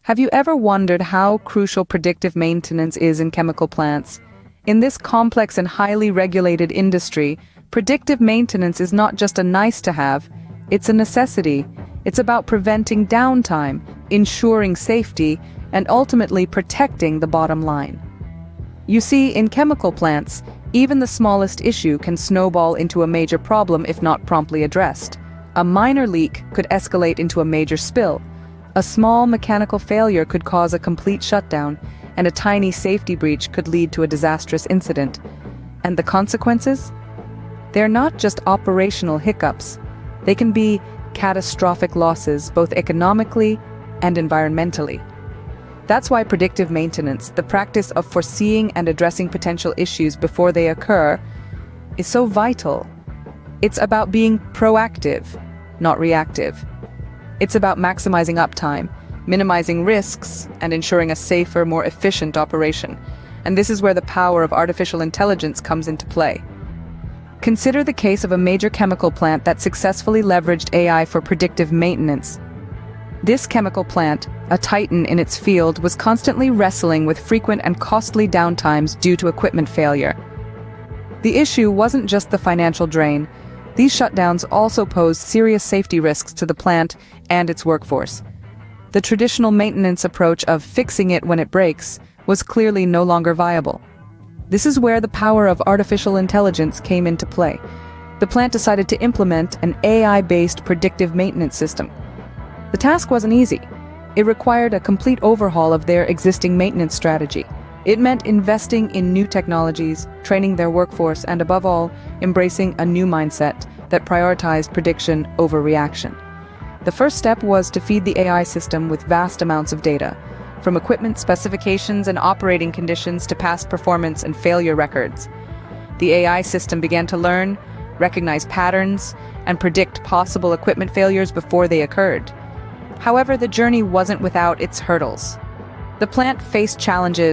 Have you ever wondered how crucial predictive maintenance is in chemical plants? In this complex and highly regulated industry, predictive maintenance is not just a nice-to-have, it's a necessity. It's about preventing downtime, ensuring safety, and ultimately protecting the bottom line. You see, in chemical plants, even the smallest issue can snowball into a major problem if not promptly addressed. A minor leak could escalate into a major spill. A small mechanical failure could cause a complete shutdown, and a tiny safety breach could lead to a disastrous incident. And the consequences? They're not just operational hiccups. They can be catastrophic losses, both economically and environmentally. That's why predictive maintenance, the practice of foreseeing and addressing potential issues before they occur, is so vital. It's about being proactive, not reactive. It's about maximizing uptime, minimizing risks, and ensuring a safer, more efficient operation. And this is where the power of artificial intelligence comes into play. Consider the case of a major chemical plant that successfully leveraged AI for predictive maintenance. This chemical plant, a titan in its field, was constantly wrestling with frequent and costly downtimes due to equipment failure. The issue wasn't just the financial drain. These shutdowns also posed serious safety risks to the plant and its workforce. The traditional maintenance approach of fixing it when it breaks was clearly no longer viable. This is where the power of artificial intelligence came into play. The plant decided to implement an AI-based predictive maintenance system. The task wasn't easy. It required a complete overhaul of their existing maintenance strategy. It meant investing in new technologies, training their workforce, and above all, embracing a new mindset that prioritized prediction over reaction. The first step was to feed the AI system with vast amounts of data, from equipment specifications and operating conditions to past performance and failure records. The AI system began to learn, recognize patterns, and predict possible equipment failures before they occurred. However, the journey wasn't without its hurdles. The plant faced challenges